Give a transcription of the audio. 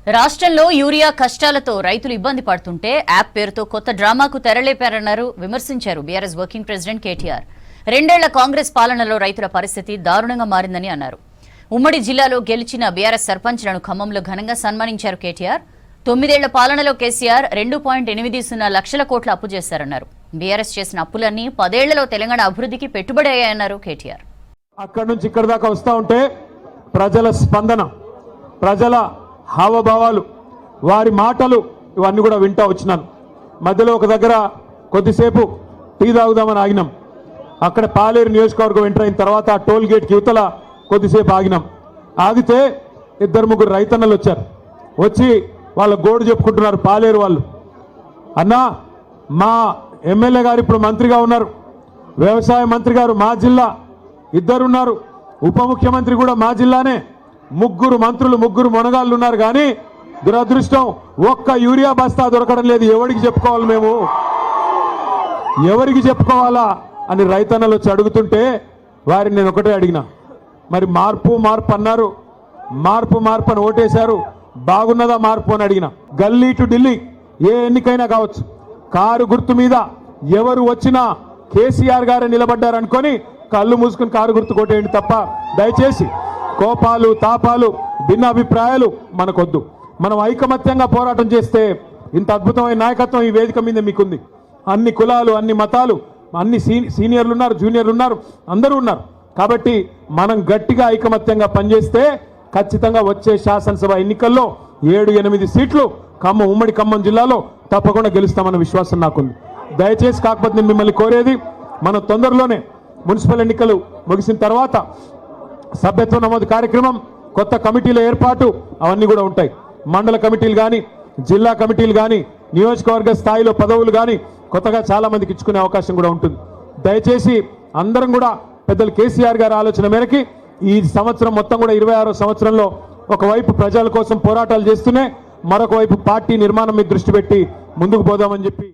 రాష్ట్రంలో యూరియా కష్టాలతో రైతులు ఇబ్బంది పడుతుంటే యాప్ పేరుతో కొత్త డ్రామాకు తెరలేపారన్నారు, విమర్శించారు బీఆర్ఎస్ వర్కింగ్ ప్రెసిడెంట్ కేటీఆర్. 2 ఏళ్ల కాంగ్రెస్ పాలనలో రైతుల పరిస్థితి దారుణంగా మారిందని అన్నారు. ఉమ్మడి జిల్లాలో గెలిచిన బీఆర్ఎస్ సర్పంచ్లను ఖమ్మంలో ఘనంగా సన్మానించారు కేటీఆర్. 9 ఏళ్ల పాలనలో కేసీఆర్ 2.80 లక్షల కోట్ల అప్పు చేశారన్నారు. బీఆర్ఎస్ చేసిన అప్పులన్నీ 10 ఏళ్లలో తెలంగాణ అభివృద్ధికి పెట్టుబడి అయ్యాయన్నారు కేటీఆర్. అక్కడి నుంచి ఇక్కడ దాకా వస్తూ ఉంటే ప్రజల స్పందన, ప్రజల హావభావాలు, వారి మాటలు ఇవన్నీ కూడా వింటూ వచ్చినాను. మధ్యలో ఒక దగ్గర కొద్దిసేపు టీ తాగుదామని ఆగినాం. అక్కడ పాలేరు నియోజకవర్గం ఎంటర్ అయిన తర్వాత ఆ టోల్ గేట్కి యువతల కొద్దిసేపు ఆగినాం. ఆగితే 2-3 రైతన్నలు వచ్చారు. వచ్చి వాళ్ళ గోడు చెప్పుకుంటున్నారు పాలేరు వాళ్ళు. అన్నా, మా ఎమ్మెల్యే గారు ఇప్పుడు మంత్రిగా ఉన్నారు, వ్యవసాయ మంత్రి గారు మా జిల్లా, 2 ఉన్నారు, ఉప ముఖ్యమంత్రి కూడా మా జిల్లానే, 3 మంత్రులు, 3 మొనగాళ్ళు ఉన్నారు. కానీ దురదృష్టం ఒక్క యూరియా బస్తా దొరకడం లేదు. ఎవరికి చెప్పుకోవాలి, మేము ఎవరికి చెప్పుకోవాలా అని రైతన్నలు వచ్చి అడుగుతుంటే వారిని నేను ఒకటే అడిగినా, మరి మార్పు అన్నారు, మార్పు అని ఓటేశారు, బాగున్నదా మార్పు అని అడిగిన. గల్లీ టు ఢిల్లీ ఏ ఎన్నికైనా కావచ్చు, కారు గుర్తు మీద ఎవరు వచ్చినా కేసీఆర్ గారే నిలబడ్డారనుకొని కళ్ళు మూసుకుని కారు గుర్తు కొట్టేయండి తప్ప దయచేసి కోపాలు, తాపాలు, భిన్న అభిప్రాయాలు మనకొద్దు. మనం ఐకమత్యంగా పోరాటం చేస్తే ఇంత అద్భుతమైన నాయకత్వం ఈ వేదిక మీద మీకుంది. అన్ని కులాలు, అన్ని మతాలు, అన్ని సీనియర్లు ఉన్నారు, జూనియర్లు ఉన్నారు, అందరూ ఉన్నారు. కాబట్టి మనం గట్టిగా ఐకమత్యంగా పనిచేస్తే ఖచ్చితంగా వచ్చే శాసనసభ ఎన్నికల్లో 7-8 సీట్లు ఉమ్మడి ఖమ్మం జిల్లాలో తప్పకుండా గెలుస్తామన్న విశ్వాసం నాకుంది. దయచేసి కాకపోతే నేను మిమ్మల్ని కోరేది, మనం తొందరలోనే మున్సిపల్ ఎన్నికలు ముగిసిన తర్వాత సభ్యత్వ నమోదు కార్యక్రమం, కొత్త కమిటీల ఏర్పాటు అవన్నీ కూడా ఉంటాయి. మండల కమిటీలు కానీ, జిల్లా కమిటీలు కానీ, నియోజకవర్గ స్థాయిలో పదవులు కానీ కొత్తగా చాలా మందికి ఇచ్చుకునే అవకాశం కూడా ఉంటుంది. దయచేసి అందరం కూడా పెద్దలు కేసీఆర్ గారి ఆలోచన మేరకి ఈ సంవత్సరం మొత్తం కూడా 26వ సంవత్సరంలో ఒకవైపు ప్రజల కోసం పోరాటాలు చేస్తూనే మరొక వైపు పార్టీ నిర్మాణం మీద దృష్టి పెట్టి ముందుకు పోదామని చెప్పి